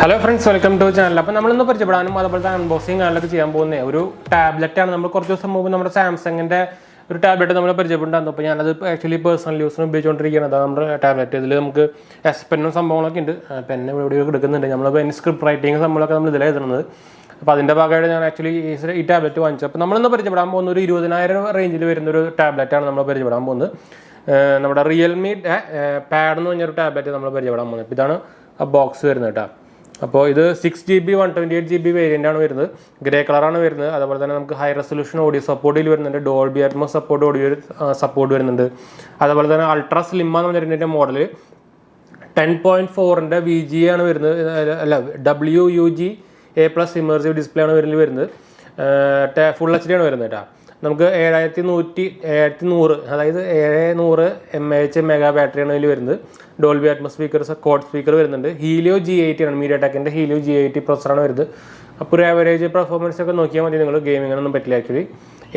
Hello friends, welcome to channel. അപ്പോൾ നമ്മളിന്ന് പരിചയപ്പെടാനും അതുപോലെ തന്നെ അൺബോക്സിങ് കാണാനൊക്കെ ചെയ്യാൻ പോകുന്ന ഒരു ടാബ്ലറ്റാണ്. നമ്മൾ കുറച്ച് ദിവസം മുമ്പ് നമ്മുടെ സാംസങ്ങിൻ്റെ ഒരു ടാബ്ലറ്റ് നമ്മൾ പരിചയപ്പെട്ടായിരുന്നു. അപ്പോൾ ഞാനത് ആക്ച്വലി പേഴ്സണൽ യൂസിന് ഉപയോഗിച്ചുകൊണ്ടിരിക്കുന്നത്. നമ്മുടെ ടാബ്ലറ്റ് ഇതിൽ നമുക്ക് എസ് പെന്നും സംഭവങ്ങളൊക്കെ ഉണ്ട്. പെന്ന് ഇവിടെ എടുക്കുന്നുണ്ട്. നമ്മൾ പെൻ സ്ക്രിപ്റ്റ് റൈറ്റിംഗ് സംഭവങ്ങളൊക്കെ നമ്മൾ ഇതിൽ എഴുതുന്നത്. അപ്പോൾ അതിൻ്റെ ഭാഗമായിട്ട് ഞാൻ ആക്ച്വലി ഈ ടാബ്ലറ്റ് വാങ്ങിച്ചു. അപ്പോൾ നമ്മളിന്ന് പരിചയപ്പെടാൻ പോകുന്ന ഒരു 20,000 റേഞ്ചിൽ വരുന്നൊരു ടാബ്ലറ്റാണ് നമ്മൾ പരിചയപ്പെടാൻ പോകുന്നത്. നമ്മുടെ റിയൽമി പാഡ് എന്ന് പറഞ്ഞൊരു ടാബ്ലറ്റ് നമ്മൾ പരിചയപ്പെടാൻ പോകുന്നത്. അപ്പോൾ ഇതാണ് ആ ബോക്സ് വരുന്നത് കേട്ടോ. അപ്പോൾ ഇത് 6GB 128GB വേരിയൻ്റാണ് വരുന്നത്. ഗ്രേ കളറാണ് വരുന്നത്. അതുപോലെ തന്നെ നമുക്ക് ഹൈ റെസൊല്യൂഷൻ ഓഡിയോ സപ്പോർട്ടിൽ വരുന്നുണ്ട്. 𝙑𝙆 സപ്പോർട്ട് ഓഡിയോ സപ്പോർട്ട് വരുന്നുണ്ട്. അതുപോലെ തന്നെ അൾട്രാ സ്ലിം എന്ന് പറഞ്ഞിട്ടുണ്ടെങ്കിൽ മോഡൽ 10.4 VGA ആണ് വരുന്നത്. അല്ല, �WUGA+ ഇമേഴ്സീവ് ഡിസ്പ്ലേ ആണ് വരുന്നത്. ഫുൾ HD ആണ് വരുന്നത് കേട്ടോ. നമുക്ക് 7100 അതായത് 700 mAh ബാറ്ററിയാണ് ഇതിൽ വരുന്നത്. 𝙑𝙆 സ്പീക്കർ, കോഡ് സ്പീക്കർ വരുന്നുണ്ട്. ഹീലിയോ G80 ആണ്, മീഡിയാടെക്കിൻ്റെ ഹീലിയോ G80 പ്രൊസറാണ് വരുന്നത്. അപ്പോൾ ഒരു ആവറേജ് പെർഫോമൻസ് ഒക്കെ നോക്കിയാൽ മതി. നിങ്ങൾ ഗെയിമിങ്ങൊന്നും പറ്റില്ല. Actually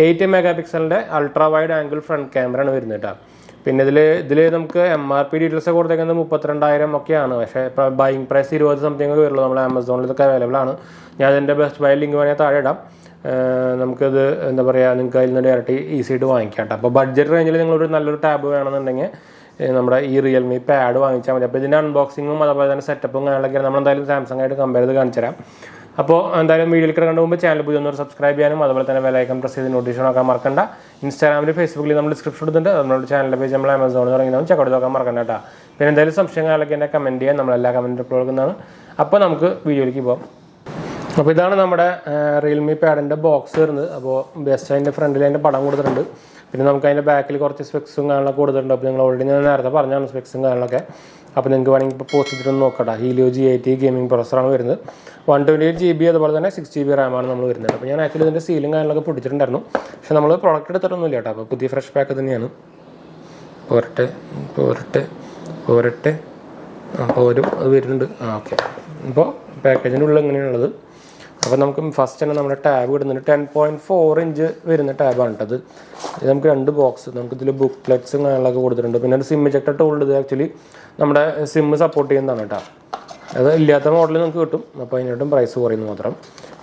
8 MP ultra wide angle front camera ആണ് വരുന്നത് കേട്ടോ. പിന്നെ ഇതിൽ നമുക്ക് MRP ഡീറ്റെയിൽസ് കൊടുത്തേക്കുന്നത് 32,000 ഒക്കെയാണ്. പക്ഷേ ഇപ്പോൾ ബൈയിങ് പ്രൈസ് 20 സംതിങ് ഒക്കെ വരുള്ളൂ. നമ്മൾ ആമസോണിൽ ഇതൊക്കെ അവൈലബിൾ ആണ്. ഞാൻ അതിൻ്റെ ബെസ്റ്റ് ബൈ ലിങ്ക് വേണമെങ്കിൽ താഴെ ഇടാം. നമുക്കത് എന്താ പറയുക, നിങ്ങൾക്ക് അതിൽ നിന്ന് ഡയറക്റ്റ് ഈസി ആയിട്ട് വാങ്ങിക്കാം കേട്ടോ. അപ്പോൾ ബഡ്ജറ്റ് റേഞ്ചിൽ നിങ്ങളൊരു നല്ലൊരു ടാബ് വേണമെന്നുണ്ടെങ്കിൽ നമ്മുടെ ഈ റിയൽമി പാഡ് വാങ്ങിച്ചാൽ മതി. അപ്പോൾ ഇതിൻ്റെ അൺബോക്സിങ്ങും അതുപോലെ തന്നെ സെറ്റപ്പും കാര്യങ്ങളൊക്കെ നമ്മളെന്തായാലും സാംസങ് ആയിട്ട് കമ്പയർ ചെയ്ത് കാണിച്ചു തരാം. അപ്പോൾ എന്തായാലും വീഡിയോയിൽ കണ്ടു മുമ്പ് ചാനൽ പുതിയൊന്നൊരു സബ്സ്ക്രൈബ് ചെയ്യാനും അതുപോലെ തന്നെ ബെലൈക്കൺ പ്രസ് ചെയ്ത് നോട്ടിഫിക്കേഷൻ നോക്കാൻ മറക്കണ്ട. ഇൻസ്റ്റാഗ്രാമിൽ ഫേസ്ബുക്കിൽ നമ്മൾ ഡിസ്ക്രിപ്ഷൻ ഇടുന്നുണ്ട്. നമ്മുടെ ചാനലിൻ്റെ പേജ് നമ്മൾ ആമസോണിൽ തുടങ്ങിയതാണ്. ചെക്കൗട്ട് നോക്കാൻ മറക്കണ്ട കേട്ടോ. പിന്നെ എന്തായാലും സംശയങ്ങളൊക്കെ എന്നെ കമൻറ്റ് ചെയ്യാൻ, നമ്മളെല്ലാ കമൻറ്റ് റിപ്ലൈ കൊടുക്കുന്നതാണ്. അപ്പോൾ നമുക്ക് വീഡിയോയിലേക്ക് പോകാം. അപ്പോൾ ഇതാണ് നമ്മുടെ റിയൽമി പാഡിൻ്റെ ബോക്സ് വരുന്നത്. അപ്പോൾ ബെസ്റ്റ് അതിൻ്റെ ഫ്രണ്ടിൽ അതിൻ്റെ പടം കൊടുത്തിട്ടുണ്ട്. പിന്നെ നമുക്ക് അതിൻ്റെ ബാക്കിൽ കുറച്ച് സ്പെക്സും കാര്യങ്ങളൊക്കെ കൊടുത്തിട്ടുണ്ട്. അപ്പോൾ നിങ്ങൾ ഓൾറെഡി ഞാൻ നേരത്തെ പറഞ്ഞാണ് സ്പെക്സും കാര്യങ്ങളൊക്കെ. അപ്പോൾ നിങ്ങൾക്ക് വേണമെങ്കിൽ ഇപ്പോൾ പോസ്റ്റ് ചെയ്തിട്ടൊന്ന് നോക്കട്ടെ. ഹീലിയോ G80 ഗെയിമിംഗ് പ്രൊസറാണ് വരുന്നത്. 128GB അതുപോലെ തന്നെ 6GB RAM ആണ് നമ്മൾ വരുന്നത്. അപ്പോൾ ഞാൻ ആക്ച്വലി ഇതിൻ്റെ സീലും കാര്യങ്ങളൊക്കെ പൊട്ടിച്ചിട്ടുണ്ടായിരുന്നു. പക്ഷേ നമ്മൾ പ്രോഡക്റ്റ് എടുത്തിട്ടൊന്നുമില്ല കേട്ടോ. അപ്പോൾ പുതിയ ഫ്രഷ് പാക്ക് തന്നെയാണ്. പോരട്ടെ പോരും അത് വരുന്നുണ്ട്. ഓക്കെ. അപ്പോൾ പാക്കേജിൻ്റെ ഉള്ളിൽ എങ്ങനെയാണുള്ളത്. അപ്പോൾ നമുക്ക് ഫസ്റ്റ് തന്നെ നമ്മുടെ ടാബ് ഇടുന്നുണ്ട്. 10.4 ഇഞ്ച് വരുന്ന ടാബാണ് കേട്ടത്. ഇത് നമുക്ക് 2 ബോക്സ്, നമുക്കിതിൽ ബുക്ക്ലെറ്റ്സും കാര്യങ്ങളൊക്കെ കൊടുത്തിട്ടുണ്ട്. പിന്നെ ഒരു സിം ഇജക്ടർ ടൂൾ. ഇത് ആക്ച്വലി നമ്മുടെ സിം സപ്പോർട്ട് ചെയ്യുന്നതാണ് കേട്ടോ. അത് ഇല്ലാത്ത മോഡൽ നമുക്ക് കിട്ടും. അപ്പോൾ അതിനായിട്ടും പ്രൈസ് കുറയുന്നു മാത്രം.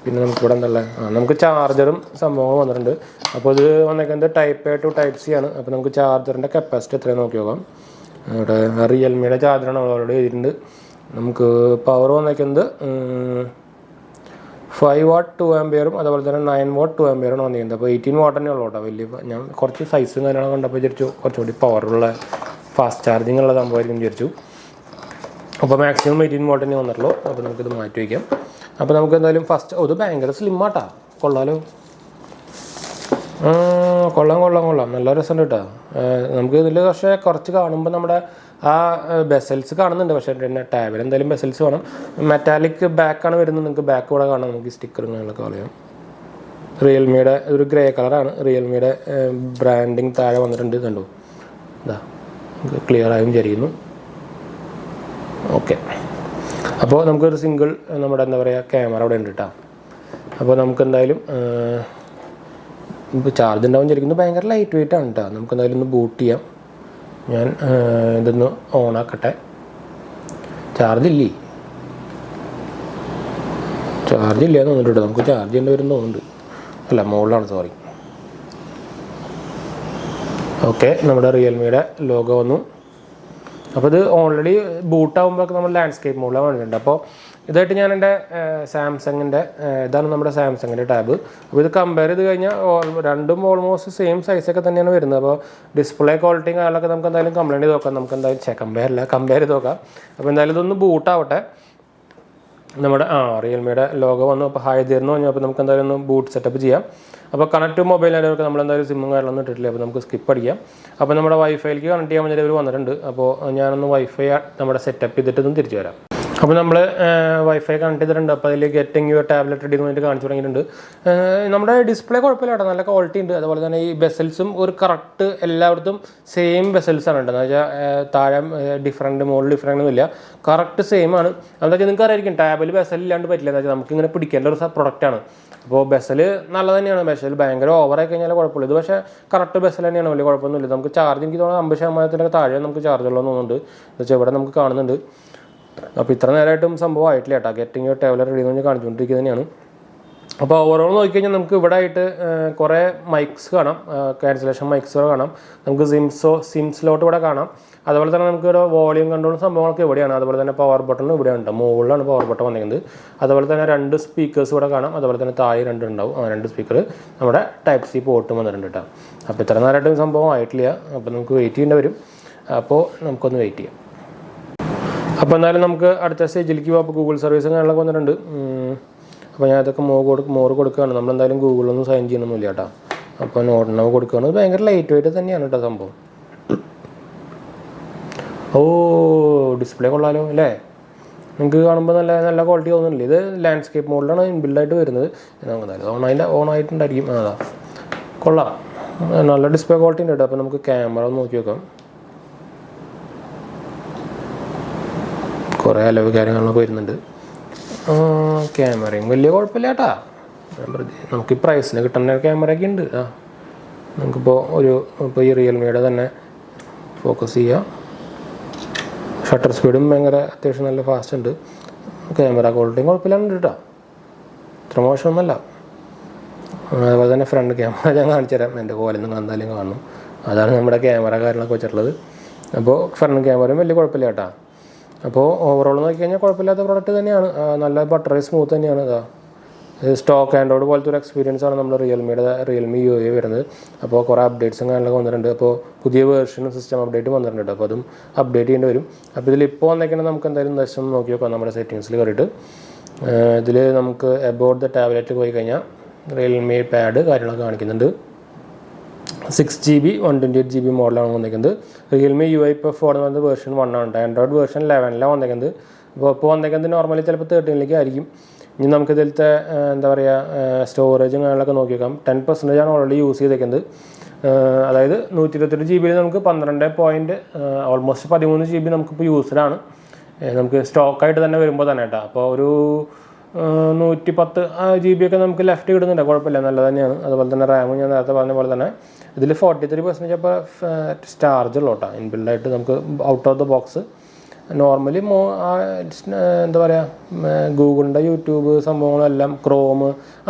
പിന്നെ നമുക്കിവിടെ എന്തല്ല നമുക്ക് ചാർജറും സംഭവങ്ങളും വന്നിട്ടുണ്ട്. അപ്പോൾ ഇത് വന്നേക്കുന്നത് Type A to Type C ആണ്. അപ്പോൾ നമുക്ക് ചാർജറിൻ്റെ കപ്പാസിറ്റി എത്രയാണ് നോക്കി നോക്കാം. ഇവിടെ റിയൽമിയുടെ ചാർജറാണ് ഓൾറെഡി എഴുതിയിട്ടുണ്ട്. നമുക്ക് പവർ വന്നേക്കുന്നത് 5W 2A അതുപോലെ തന്നെ 9W 2A വന്നിരിക്കുന്നത്. അപ്പോൾ 18W തന്നെ ഉള്ളൂ കേട്ടോ. വലിയ ഞാൻ കുറച്ച് സൈസും കാര്യങ്ങളൊക്കെ കണ്ടപ്പോൾ വിചാരിച്ചു കുറച്ചുകൂടി പവറുള്ള ഫാസ്റ്റ് ചാർജിങ് ഉള്ള സംഭവമായിരിക്കും വിചാരിച്ചു. അപ്പോൾ മാക്സിമം 18W തന്നെ വന്നിട്ടുള്ളൂ. അപ്പോൾ നമുക്കിത് മാറ്റി വയ്ക്കാം. അപ്പോൾ നമുക്ക് എന്തായാലും ഫസ്റ്റ് ഇത് ഭയങ്കര സ്ലിമ്മാട്ടാ. കൊള്ളാലോ. കൊള്ളാം നല്ല രസമുണ്ട് കേട്ടോ. നമുക്ക് ഇതിൽ പക്ഷേ കുറച്ച് കാണുമ്പോൾ നമ്മുടെ ആ ബെസൽസ് കാണുന്നുണ്ട്. പക്ഷേ പിന്നെ ടാബിൽ എന്തായാലും ബെസൽസ് വേണം. മെറ്റാലിക് ബാക്കാണ് വരുന്നത്. നിങ്ങൾക്ക് ബാക്ക് കൂടെ കാണാം. നമുക്ക് സ്റ്റിക്കറും കാര്യങ്ങളൊക്കെ കളയാം. റിയൽമിയുടെ ഒരു ഗ്രേ കളറാണ്. റിയൽമിയുടെ ബ്രാൻഡിങ് താഴെ വന്നിട്ടുണ്ട്. കണ്ടു, ഇതാ ക്ലിയർ ആയും വിചാരിക്കുന്നു. ഓക്കെ. അപ്പോൾ നമുക്കൊരു സിംഗിൾ നമ്മുടെ എന്താ പറയുക ക്യാമറ അവിടെ ഉണ്ട് കേട്ടോ. അപ്പോൾ നമുക്ക് എന്തായാലും ഇപ്പോൾ ചാർജ് ഉണ്ടാവും വിചാരിക്കുന്നു. ഭയങ്കര ലൈറ്റ് വെയിറ്റ് ആണ് കേട്ടോ. നമുക്ക് എന്തായാലും ഒന്ന് ബൂട്ട് ചെയ്യാം. ഞാൻ ഇതൊന്ന് ഓണാക്കട്ടെ. ചാർജ് ഇല്ലയെന്ന് തോന്നിട്ടുണ്ട്. നമുക്ക് ചാർജ് ചെയ്യേണ്ടി വരുന്ന തോന്നുന്നുണ്ട്. അല്ല, മുകളിലാണ്, സോറി. ഓക്കെ, നമ്മുടെ റിയൽമിയുടെ ലോഗോ വന്നു. അപ്പോൾ ഇത് ഓൾറെഡി ബൂട്ടാകുമ്പോഴൊക്കെ നമ്മൾ ലാൻഡ്സ്കേപ്പ് മോഡിലാണ് വന്നിട്ടുണ്ട്. അപ്പോൾ ഇതായിട്ട് ഞാൻ എൻ്റെ സാംസങ്ങിൻ്റെ ഇതാണ് നമ്മുടെ സാംസങ്ങിൻ്റെ ടാബ്. അപ്പോൾ ഇത് കമ്പയർ ചെയ്ത് കഴിഞ്ഞാൽ രണ്ടും ഓൾമോസ്റ്റ് സെയിം സൈസൊക്കെ തന്നെയാണ് വരുന്നത്. അപ്പോൾ ഡിസ്പ്ലേ ക്വാളിറ്റിയും കാര്യങ്ങളൊക്കെ നമുക്ക് എന്തായാലും കംപ്ലൈൻറ്റ് ചെയ്ത് നോക്കാം. നമുക്ക് എന്തായാലും കമ്പയർ ചെയ്ത് നോക്കാം. അപ്പോൾ എന്തായാലും ഇതൊന്ന് ബൂട്ടാവട്ടെ. നമ്മുടെ റിയൽമിയുടെ ലോഗോ വന്നു. അപ്പോൾ ഹായ് തീർന്നു കഴിഞ്ഞാൽ അപ്പോൾ നമുക്ക് എന്തായാലും ഒന്ന് ബൂട്ട് സെറ്റപ്പ് ചെയ്യാം. അപ്പോൾ കണക്ട് മൊബൈൽ നെറ്റ്വർക്ക് നമ്മളെന്തായാലും സിമ്മും കാര്യങ്ങളൊന്നും ഇട്ടിട്ടില്ല. അപ്പോൾ നമുക്ക് സ്കിപ്പ് അടിക്കാം. അപ്പോൾ നമ്മുടെ വൈഫൈയിലേക്ക് കണക്ട് ചെയ്യാൻ വേണ്ടി അവർ വന്നിട്ടുണ്ട്. അപ്പോൾ ഞാനൊന്ന് വൈഫൈ നമ്മുടെ സെറ്റപ്പ് ചെയ്തിട്ടൊന്നും തിരിച്ചു വരാം. അപ്പോൾ നമ്മൾ വൈഫൈ കണക്ട് ചെയ്തിട്ടുണ്ട്. അപ്പോൾ അതിൽ ഗെറ്റിംഗ് യുവർ ടാബ്ലറ്റ് റെഡി എന്ന് വേണ്ടി കാണിച്ചു തുടങ്ങിയിട്ടുണ്ട്. നമ്മുടെ ഡിസ്പ്ലേ കുഴപ്പമില്ല കേട്ടോ, നല്ല ക്വാളിറ്റി ഉണ്ട്. അതുപോലെ തന്നെ ഈ ബെസൽസും ഒരു കറക്റ്റ് എല്ലായിടത്തും സെയിം ബെസൽസാണ് ഉണ്ട്. എന്ന് വെച്ചാൽ താഴെ ഡിഫറൻറ്റ് മുകളിൽ ഡിഫറൻറ്റ് ഒന്നുമില്ല, കറക്റ്റ് സെയിം ആണ്. എന്താ വെച്ചാൽ നിങ്ങൾക്ക് അറിയായിരിക്കും ടാബിൽ ബെസൽ ഇല്ലാണ്ട് പറ്റില്ല. എന്താ വെച്ചാൽ നമുക്കിങ്ങനെ പിടിക്കേണ്ട ഒരു പ്രൊഡക്റ്റാണ്. അപ്പോൾ ബെസൽ നല്ല തന്നെയാണ്. ബെസൽ ഭയങ്കര ഓവറായി കഴിഞ്ഞാൽ കുഴപ്പമില്ല. ഇത് പക്ഷേ കറക്റ്റ് ബെസൽ തന്നെയാണ്, വലിയ കുഴപ്പമൊന്നുമില്ല. നമുക്ക് ചാർജ് എനിക്ക് തോന്നുന്നത് 50% താഴെ നമുക്ക് ചാർജ് ഉള്ളതെന്ന് തോന്നുന്നുണ്ട്. എന്ന് വെച്ചാൽ ഇവിടെ നമുക്ക് കാണുന്നുണ്ട് അപ്പോൾ ഇത്ര നേരമായിട്ടും സംഭവം ആയിട്ടില്ല കേട്ടോ. 𝗄𝗏𝗃𝗙𝗚𝗃 എന്ന് കാണിച്ചുകൊണ്ടിരിക്കുന്നത് തന്നെയാണ്. അപ്പോൾ ഓവറോൾ നോക്കിക്കഴിഞ്ഞാൽ നമുക്ക് ഇവിടെ ആയിട്ട് കുറേ മൈക്സ് കാണാം, ക്യാൻസലേഷൻ മൈക്സുകൾ കാണാം, നമുക്ക് സിം സ്ലോട്ട് ഇവിടെ കാണാം. അതുപോലെ തന്നെ നമുക്ക് ഒരു വോളിയം കൺട്രോൾ സംഭവങ്ങളൊക്കെ ഇവിടെയാണ്. അതുപോലെ തന്നെ പവർ ബട്ടൺ ഇവിടെയുണ്ട്, മുകളിലാണ് പവർ ബട്ടൺ വന്നിരിക്കുന്നത്. അതുപോലെ തന്നെ 2 സ്പീക്കേഴ്സ് ഇവിടെ കാണാം. അതുപോലെ തന്നെ താഴെ 2 ഉണ്ടാവും, 2 സ്പീക്കർ നമ്മുടെ ടൈപ്പ് സി പോർട്ടും വന്നിട്ടുണ്ട് കേട്ടോ. അപ്പോൾ ഇത്ര നേരമായിട്ടും സംഭവം ആയിട്ടില്ല. അപ്പോൾ നമുക്ക് വെയിറ്റ് ചെയ്യേണ്ടി വരും. അപ്പോൾ നമുക്കൊന്ന് വെയിറ്റ് ചെയ്യാം. അപ്പോൾ എന്തായാലും നമുക്ക് അടുത്ത സ്റ്റേജിലേക്ക് പോകാം. അപ്പോൾ ഗൂഗിൾ സർവീസും കാര്യങ്ങളൊക്കെ വന്നിട്ടുണ്ട്. അപ്പോൾ ഞാൻ അതൊക്കെ മോർ കൊടുക്കുകയാണ്. നമ്മളെന്തായാലും ഗൂഗിളൊന്നും സൈൻ ചെയ്യണമെന്നില്ല കേട്ടോ. അപ്പോൾ നോട്ട് നൗ കൊടുക്കുകയാണ്. ഭയങ്കര ലൈറ്റ് വെയിറ്റ് തന്നെയാണ് കേട്ടോ സംഭവം. ഓ, ഡിസ്പ്ലേ കൊള്ളാലോ അല്ലേ? നിങ്ങൾക്ക് കാണുമ്പോൾ നല്ല ക്വാളിറ്റി തോന്നുന്നില്ല. ഇത് ലാൻഡ്സ്കേപ്പ് മോഡിലാണ് ഇൻബിൽഡായിട്ട് വരുന്നത്. ഓൺ ആയിട്ടുണ്ടായിരിക്കും. അതാ കൊള്ളാം, നല്ല ഡിസ്പ്ലേ ക്വാളിറ്റി ഉണ്ട് കേട്ടോ. അപ്പോൾ നമുക്ക് ക്യാമറ നോക്കി നോക്കാം. കുറേ അലവ് കാര്യങ്ങളൊക്കെ വരുന്നുണ്ട്. ക്യാമറയും വലിയ കുഴപ്പമില്ല കേട്ടോ. നമുക്ക് ഈ പ്രൈസിന് കിട്ടുന്ന ക്യാമറയൊക്കെ ഉണ്ട്. നമുക്കിപ്പോൾ ഈ റിയൽമിയുടെ തന്നെ ഫോക്കസ് ചെയ്യാം. ഷട്ടർ സ്പീഡും ഭയങ്കര അത്യാവശ്യം നല്ല ഫാസ്റ്റ് ഉണ്ട്. ക്യാമറ ക്വാളിറ്റിയും കുഴപ്പമില്ലാണ്ട് കേട്ടോ, ഇത്ര മോശമൊന്നുമല്ല. അതുപോലെ തന്നെ ഫ്രണ്ട് ക്യാമറ ഞാൻ കാണിച്ചു തരാം. എൻ്റെ കോലൊന്നും എന്തായാലും കാണും. അതാണ് നമ്മുടെ ക്യാമറ കാര്യങ്ങളൊക്കെ വെച്ചിട്ടുള്ളത്. അപ്പോൾ ഫ്രണ്ട് ക്യാമറയും വലിയ കുഴപ്പമില്ല കേട്ടോ. അപ്പോൾ ഓവറോൾ നോക്കിക്കഴിഞ്ഞാൽ കുഴപ്പമില്ലാത്ത പ്രോഡക്റ്റ് തന്നെയാണ്. നല്ല ബട്ടറി സ്മൂത്ത് തന്നെയാണ്. സ്റ്റോക്ക് ആൻഡ്രോയിഡ് പോലത്തെ ഒരു എക്സ്പീരിയൻസ് ആണ് നമ്മൾ റിയൽമി യു വരുന്നത്. അപ്പോൾ കുറേ അപ്ഡേറ്റ്സും കാര്യങ്ങളൊക്കെ വന്നിട്ടുണ്ട്. അപ്പോൾ പുതിയ വേർഷനും സിസ്റ്റം അപ്ഡേറ്റ് വന്നിട്ടുണ്ട്. അപ്പോൾ അതും അപ്ഡേറ്റ് ചെയ്യേണ്ടി വരും. അപ്പോൾ ഇതിലിപ്പോൾ വന്നേക്കുന്നത് നമുക്ക് എന്തായാലും ദിവസം നോക്കി നോക്കാം. നമ്മുടെ സെറ്റിങ്സിൽ കയറിയിട്ട് ഇതിൽ നമുക്ക് എബൌട്ട് ദ ടാബ്ലറ്റ് പോയി കഴിഞ്ഞാൽ റിയൽമി പാഡ് കാര്യങ്ങളൊക്കെ കാണിക്കുന്നുണ്ട്. 6GB 128GB മോഡലാണ് വന്നിരിക്കുന്നത്. റിയൽമി UI+4 എന്ന് പറയുന്നത് വേർഷൻ 1 ആണ്. ആൻഡ്രോയിഡ് വേർഷൻ 11 വന്നിരിക്കുന്നത്. ഇപ്പോൾ വന്നിരിക്കുന്നത് നോർമലി ചിലപ്പോൾ 13 ആയിരിക്കും. ഇനി നമുക്കിതിലത്തെ എന്താ പറയുക സ്റ്റോറേജും കാര്യങ്ങളൊക്കെ നോക്കി നോക്കാം. 10% ആണ് ഓൾറെഡി യൂസ് ചെയ്തേക്കുന്നത്. അതായത് 128GB നമുക്ക് 12 ഓൾമോസ്റ്റ് 13GB നമുക്കിപ്പോൾ യൂസ്ഡാണ്. നമുക്ക് സ്റ്റോക്കായിട്ട് തന്നെ വരുമ്പോൾ തന്നെ കേട്ടോ. അപ്പോൾ ഒരു 110GB ഒക്കെ നമുക്ക് ലെഫ്റ്റ് കിട്ടുന്നുണ്ട്, കുഴപ്പമില്ല, നല്ല തന്നെയാണ്. അതുപോലെ തന്നെ റാമും ഞാൻ നേരത്തെ പറഞ്ഞ പോലെ തന്നെ ഇതിൽ 43% അപ്പോൾ ചാർജ് ഉള്ളൂ കേട്ടോ ഇൻബിൽഡായിട്ട്. നമുക്ക് out of the box normally എന്താ പറയുക ഗൂഗിളിൻ്റെ യൂട്യൂബ് സംഭവങ്ങളെല്ലാം ക്രോം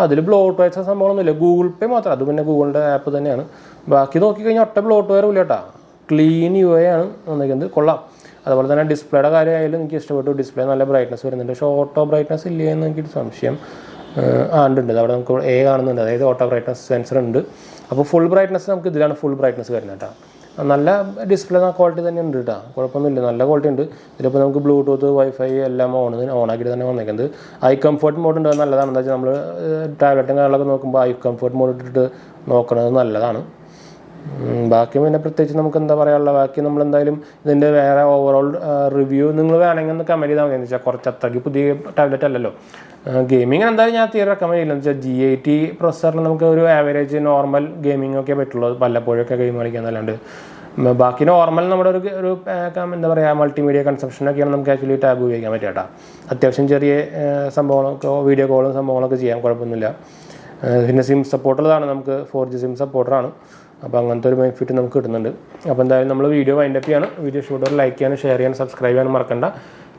അതിൽ ബ്ലോട്ട് വയർസ് സംഭവങ്ങളൊന്നുമില്ല. ഗൂഗിൾ പേ മാത്രം, അത് പിന്നെ ഗൂഗിളിൻ്റെ ആപ്പ് തന്നെയാണ്. ബാക്കി നോക്കിക്കഴിഞ്ഞാൽ ഒറ്റ ബ്ലോട്ട് വയറും ഇല്ല കേട്ടോ. ക്ലീൻ UI ആണ് വന്നിരിക്കുന്നത്, കൊള്ളാം. അതുപോലെ തന്നെ ഡിസ്പ്ലേയുടെ കാര്യമായാലും എനിക്ക് ഇഷ്ടപ്പെട്ടു. ഡിസ്പ്ലേ നല്ല ബ്രൈറ്റ്നസ് വരുന്നുണ്ട്. പക്ഷേ ഓട്ടോ ബ്രൈറ്റ്നസ് ഇല്ലേ എന്ന് എനിക്കൊരു സംശയം. ഉണ്ട്, അവിടെ നമുക്ക് കാണുന്നുണ്ട്. അതായത് ഓട്ടോ ബ്രൈറ്റ്നസ് സെൻസർ ഉണ്ട്. അപ്പോൾ ഫുൾ ബ്രൈറ്റ്നസ് നമുക്ക് ഇതിലാണ് ഫുൾ ബ്രൈറ്റ്നസ് വരുന്നത് കേട്ടോ. നല്ല ഡിസ്പ്ലേ ക്വാളിറ്റി തന്നെ ഉണ്ട് കേട്ടോ, കുഴപ്പമൊന്നുമില്ല, നല്ല ക്വാളിറ്റി ഉണ്ട്. ഇതിലിപ്പോൾ നമുക്ക് ബ്ലൂടൂത്ത് വൈഫൈ എല്ലാം ഓണാക്കിയിട്ട് തന്നെ വന്നേക്കുന്നത്. ഐ കംഫർട്ട് മോഡ് ഉണ്ട്, നല്ലതാണ്. എന്താ വെച്ചാൽ നമ്മൾ ടാബ്ലറ്റും കാര്യങ്ങളൊക്കെ നോക്കുമ്പോൾ ഐ കംഫർട്ട് മോഡ് ഇട്ടിട്ട് നോക്കുന്നത് നല്ലതാണ്. ബാക്കി പിന്നെ പ്രത്യേകിച്ച് നമുക്ക് എന്താ പറയാനുള്ള, ബാക്കി നമ്മളെന്തായാലും ഇതിൻ്റെ വേറെ ഓവറോൾ റിവ്യൂ നിങ്ങൾ വേണമെങ്കിൽ ഒന്ന് കമൻറ്റ് ചെയ്താൽ മതി. എന്ന് വെച്ചാൽ കുറച്ച് അത്രയ്ക്ക് പുതിയ ടാബ്ലറ്റ് അല്ലല്ലോ. ഗെയിമിങ്ങിന് എന്തായാലും ഞാൻ തീരെ റെക്കമെൻഡ് ചെയ്യില്ല. എന്ന് വെച്ചാൽ G80 പ്രൊസസ്സറിൽ നമുക്ക് ഒരു ആവറേജ് നോർമൽ ഗെയിമിംഗ് ഒക്കെ പറ്റുള്ളൂ, വല്ലപ്പോഴൊക്കെ ഗെയിം കളിക്കാൻ. അല്ലാണ്ട് ബാക്കി നോർമൽ നമ്മുടെ ഒരു എന്താ പറയുക മൾട്ടിമീഡിയ കൺസപ്ഷനൊക്കെയാണ് നമുക്ക് ആക്ച്വലി ടാബ് ഉപയോഗിക്കാൻ പറ്റുക കേട്ടോ. അത്യാവശ്യം ചെറിയ സംഭവങ്ങളൊക്കെ വീഡിയോ കോളും സംഭവങ്ങളൊക്കെ ചെയ്യാൻ കുഴപ്പമൊന്നുമില്ല. പിന്നെ സിം സപ്പോർട്ടുള്ളതാണ്, നമുക്ക് 4G സിം സപ്പോർട്ടറാണ്. അപ്പോൾ അങ്ങനത്തെ ഒരു ബെനിഫിറ്റ് നമുക്ക് കിട്ടുന്നുണ്ട്. അപ്പോൾ എന്തായാലും നമ്മൾ വീഡിയോ വൈൻഡപ്പ് ചെയ്യാണ്. വീഡിയോ ഇഷ്ടപ്പെട്ടവർ ലൈക്ക് ചെയ്യാനും ഷെയർ ചെയ്യാനും സബ്സ്ക്രൈബ് ചെയ്യാനും മറക്കണ്ട.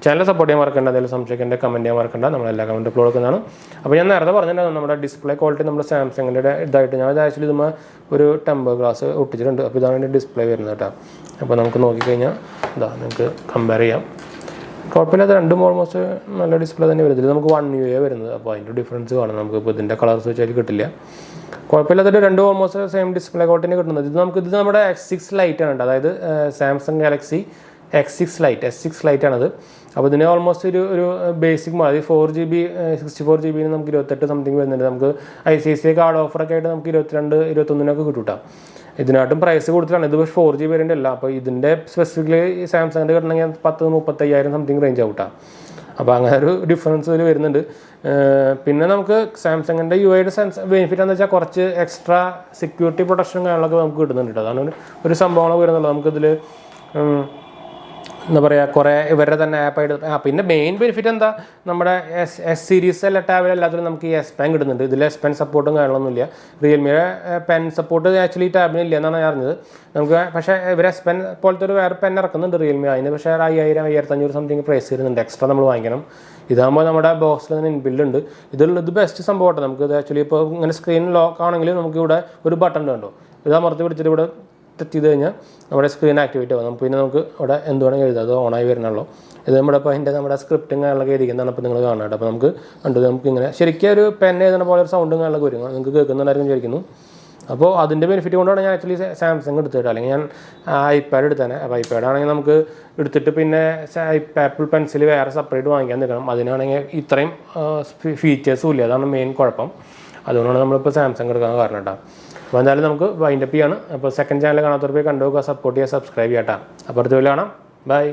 ചാനൽ സപ്പോർട്ട് ചെയ്യാൻ മറക്കണ്ട. എന്തെങ്കിലും സംശയിക്കേണ്ട കമൻറ്റ് ചെയ്യാൻ മറക്കണ്ട. നമ്മളെല്ലാ കമൻറ്റ് അപ്ലോഡ് കൊടുക്കുന്നതാണ്. അപ്പോൾ ഞാൻ നേരത്തെ പറഞ്ഞിട്ടുണ്ടായിരുന്നു നമ്മുടെ ഡിസ്പ്ലേ ക്വാളിറ്റി നമ്മൾ സാംസങ്ങിൻ്റെ ഇതായിട്ട് ഞാൻ ആക്ച്വലി ഇതുമ്പോൾ ഒരു ടെമ്പർ ഗ്ലാസ് ഒട്ടിച്ചിട്ടുണ്ട്. അപ്പോൾ ഇതാണ് എൻ്റെ ഡിസ്പ്ലേ വരുന്നത് കേട്ടോ. അപ്പോൾ നമുക്ക് നോക്കിക്കഴിഞ്ഞാൽ ഇതാ നിങ്ങൾക്ക് കമ്പയർ ചെയ്യാം. കുഴപ്പമില്ലാത്ത രണ്ടും ഓൾമോസ്റ്റ് നല്ല ഡിസ്പ്ലേ തന്നെ വരുന്നത്. ഇതിൽ നമുക്ക് 1UI വരുന്നത്. അപ്പോൾ അതിൻ്റെ ഡിഫറൻസ് കാണാം. നമുക്ക് ഇപ്പോൾ ഇതിൻ്റെ കളർസ് വെച്ചാൽ കിട്ടില്ല. കുഴപ്പമില്ലാത്ത രണ്ടും ഓൾമോസ്റ്റ് സെയിം ഡിസ്പ്ലേ ക്വാളിറ്റി കിട്ടുന്നത്. ഇത് നമ്മുടെ X6 ലൈറ്റ് ആണ് കേട്ടോ. അതായത് സാംസങ് ഗാലക്സി S6 ലൈറ്റ് ആണത്. അപ്പോൾ ഇതിന് ഓൾമോസ്റ്റ് ഒരു ബേസിക് മോഡൽ 4GB 64GB നമുക്ക് 28 സംതിങ് വരുന്നുണ്ട്. നമുക്ക് ICICI കാർഡ് ഓഫറൊക്കെ ആയിട്ട് നമുക്ക് 22-21 കിട്ടും കേട്ടോ. ഇതിനായിട്ടും പ്രൈസ് കൊടുത്തിട്ടാണ്. ഇത് 4G വേരിയൻ്റ് അല്ല. അപ്പോൾ ഇതിൻ്റെ സ്പെസിഫിക്കലി സാംസങ്ങിൻ്റെ കിട്ടണമെങ്കിൽ 10-35,000 സംതിങ് റേഞ്ച് ആവും കേട്ടോ. അപ്പോൾ അങ്ങനെ ഒരു ഡിഫറൻസ് ഇതിൽ വരുന്നുണ്ട്. പിന്നെ നമുക്ക് സാംസങ്ങിൻ്റെ UIയുടെ ബെനിഫിറ്റ് എന്ന് വെച്ചാൽ കുറച്ച് എക്സ്ട്രാ സെക്യൂരിറ്റി പ്രൊട്ടക്ഷനും കാര്യങ്ങളൊക്കെ നമുക്ക് കിട്ടുന്നുണ്ട് കേട്ടോ. അതാണ് ഒരു സംഭവങ്ങൾ വരുന്നുള്ളത്. നമുക്കിതിൽ എന്താ പറയുക കുറേ ഇവരുടെ തന്നെ ആപ്പായിട്ട് പിന്നെ മെയിൻ ബെനിഫിറ്റ് എന്താ നമ്മുടെ എസ് സീരീസ് എല്ലാ ടാബിൽ എല്ലാത്തിലും നമുക്ക് ഈ എസ് പെൻ കിട്ടുന്നുണ്ട്. ഇതിൽ എസ് പെൻ സപ്പോർട്ടും കാര്യങ്ങളൊന്നുമില്ല. റിയൽമിയുടെ പെൻ സപ്പോർട്ട് ആക്ച്വലി ഈ ടാബിന് ഇല്ല എന്നാണ് ഞാൻ അറിഞ്ഞത്. നമുക്ക് പക്ഷേ ഇവർ എസ് പെൻ പോലത്തെ ഒരു വേറെ പെൻ ഇറക്കുന്നുണ്ട് റിയൽമി. അതിന് പക്ഷേ 5000-1500 സംതിങ് പ്രൈസ് വരുന്നുണ്ട്. എക്സ്ട്രാ നമ്മൾ വാങ്ങിക്കണം. ഇതാകുമ്പോൾ നമ്മുടെ ബോക്സിൽ തന്നെ ഇൻബിൽഡ് ഉണ്ട്. ഇത് ബെസ്റ്റ് സംഭവമാണ്. നമുക്ക് ഇത് ആക്ച്വലി ഇപ്പോൾ ഇങ്ങനെ സ്ക്രീൻ ലോക്ക് ആണെങ്കിൽ നമുക്കിവിടെ ഒരു ബട്ടൺ ഉണ്ടോ, ഇത് അമർത്തി പിടിച്ചിട്ട് ഇവിടെ ടച്ച് ചെയ്ത് കഴിഞ്ഞാൽ നമ്മുടെ സ്ക്രീൻ ആക്ടിവേറ്റ് ആവും. നമുക്ക് പിന്നെ നമുക്ക് ഇവിടെ എന്ത് വേണമെങ്കിൽ എഴുതാം, അത് ഓണായി വരണമല്ലോ. ഇത് നമ്മുടെ ഇപ്പോൾ അതിൻ്റെ നമ്മുടെ സ്ക്രിപ്റ്റും കാര്യങ്ങളൊക്കെ എഴുതിക്കുന്നതാണ് ഇപ്പോൾ നിങ്ങൾ കാണുന്നത്. അപ്പോൾ നമുക്ക് നമുക്ക് ഇങ്ങനെ ശരിക്കും ഒരു പെൻ എഴുതുന്ന പോലെ ഒരു സൗണ്ടും കാര്യങ്ങളൊക്കെ വരും. നിങ്ങൾക്ക് കേൾക്കുന്നുണ്ടായിരിക്കും വിചാരിക്കുന്നു. അപ്പോൾ അതിൻ്റെ ബെനിഫിറ്റ് കൊണ്ടാണ് ഞാൻ ആക്ച്വലി സാംസങ് എടുത്തിട്ട്, അല്ലെങ്കിൽ ഞാൻ ഐപാഡ് എടുത്തേനെ. അപ്പോൾ ഐപാഡ് ആണെങ്കിൽ നമുക്ക് എടുത്തിട്ട് പിന്നെ ആപ്പിൾ പെൻസിൽ വേറെ സെപ്പറേറ്റ് വാങ്ങിക്കാൻ നിൽക്കണം. അതിനാണെങ്കിൽ ഇത്രയും ഫീച്ചേഴ്സും ഇല്ല. അതാണ് മെയിൻ കുഴപ്പം. അതുകൊണ്ടാണ് നമ്മളിപ്പോൾ സാംസങ് എടുക്കാൻ കാരണം കേട്ടോ. അപ്പോൾ എന്തായാലും നമുക്ക് വൈൻഡപ്പ് ചെയ്യാണ്. അപ്പോൾ സെക്കൻഡ് ചാനൽ കാണാത്തവർ പോയി കണ്ടുപോകുക, സപ്പോർട്ട് ചെയ്യുക, സബ്സ്ക്രൈബ് ചെയ്യാം കേട്ടോ. അപ്പോൾ അടുത്ത വീഡിയോ കാണാം. ബൈ.